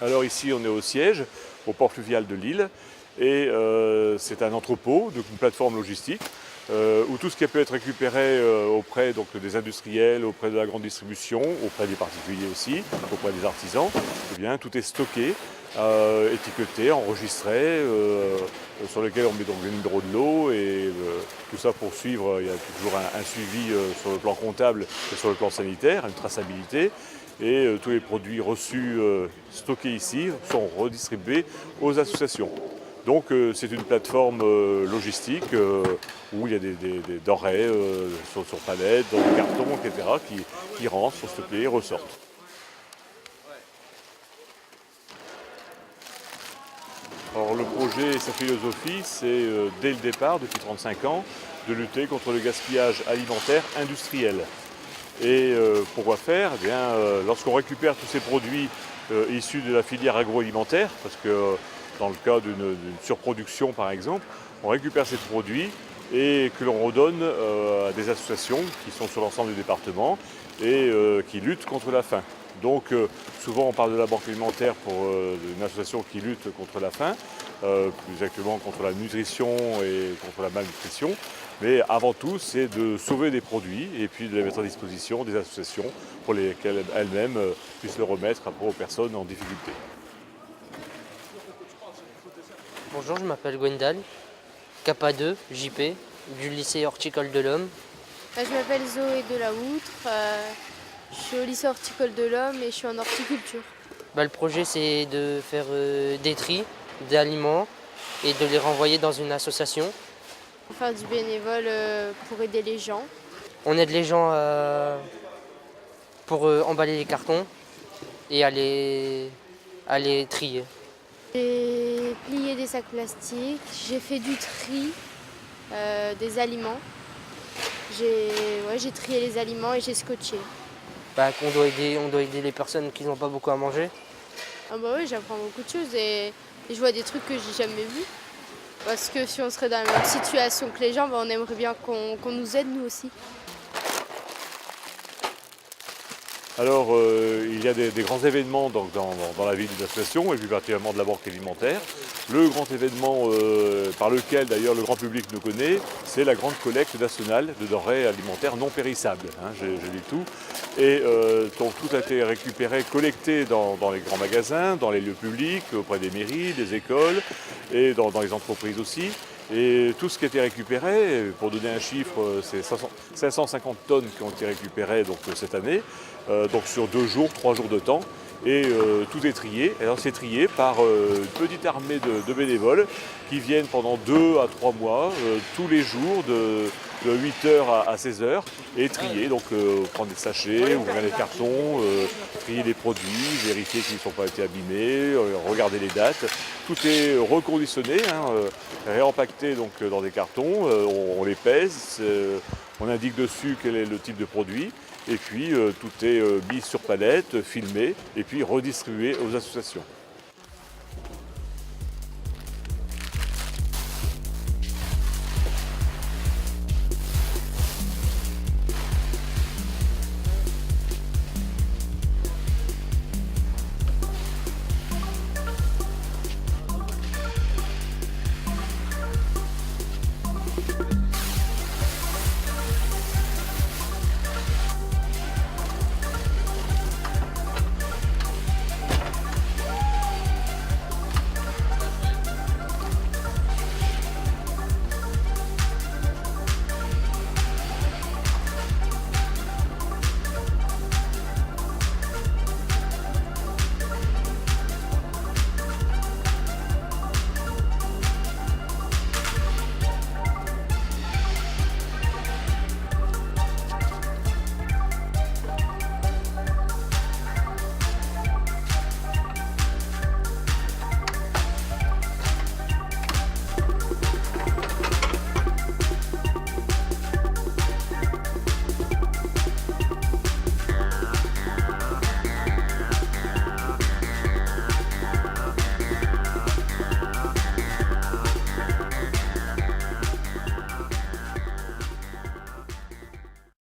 Alors ici, on est au siège, au port fluvial de Lille, et c'est un entrepôt, donc une plateforme logistique, où tout ce qui peut être récupéré auprès donc, des industriels, auprès de la grande distribution, auprès des particuliers aussi, auprès des artisans, eh bien, tout est stocké, étiqueté, enregistré, sur lequel on met donc le numéro de lot, et tout ça pour suivre, il y a toujours un suivi sur le plan comptable et sur le plan sanitaire, une traçabilité. Et tous les produits reçus, stockés ici, sont redistribués aux associations. Donc c'est une plateforme logistique où il y a des denrées sur palettes, dans des cartons, etc. qui rentrent, sont stockés et ressortent. Alors le projet et sa philosophie, c'est dès le départ, depuis 35 ans, de lutter contre le gaspillage alimentaire industriel. Et pourquoi faire? Eh bien, lorsqu'on récupère tous ces produits issus de la filière agroalimentaire, parce que dans le cas d'une surproduction par exemple, on récupère ces produits et que l'on redonne à des associations qui sont sur l'ensemble du département et qui luttent contre la faim. Donc souvent on parle de la banque alimentaire pour une association qui lutte contre la faim, plus exactement contre la nutrition et contre la malnutrition. Mais avant tout, c'est de sauver des produits et puis de les mettre à disposition des associations pour lesquelles elles-mêmes puissent le remettre après aux personnes en difficulté. Bonjour, je m'appelle Gwendal, Kappa 2, JP, du lycée horticole de l'Homme. Je m'appelle Zoé Delahoutre, je suis au lycée horticole de l'Homme et je suis en horticulture. Le projet, c'est de faire des tris d'aliments et de les renvoyer dans une association. Pour faire du bénévole pour aider les gens. On aide les gens pour emballer les cartons et à les trier. J'ai plié des sacs plastiques, j'ai fait du tri des aliments. J'ai trié les aliments et j'ai scotché. On doit aider les personnes qui n'ont pas beaucoup à manger. Ah bah oui, j'apprends beaucoup de choses et je vois des trucs que j'ai jamais vus. Parce que si on serait dans la même situation que les gens, on aimerait bien qu'on nous aide nous aussi. Alors, il y a des grands événements donc, dans la vie d'une association, et plus particulièrement de la banque alimentaire. Le grand événement par lequel d'ailleurs le grand public nous connaît, c'est la grande collecte nationale de denrées alimentaires non périssables. J'ai dit tout. Et donc tout a été récupéré, collecté dans les grands magasins, dans les lieux publics, auprès des mairies, des écoles et dans les entreprises aussi. Et tout ce qui a été récupéré, pour donner un chiffre, c'est 550 tonnes qui ont été récupérées donc, cette année, donc sur 2 jours, 3 jours de temps. Et tout est trié. Alors c'est trié par une petite armée de bénévoles qui viennent pendant 2 à 3 mois, tous les jours, de 8h à 16h, et trier. Donc prendre des sachets, ouvrir les cartons, trier les produits, vérifier qu'ils ne sont pas été abîmés, regarder les dates. Tout est reconditionné, réempaqueté donc, dans des cartons, on les pèse, on indique dessus quel est le type de produit. Et puis tout est mis sur palette, filmé et puis redistribué aux associations.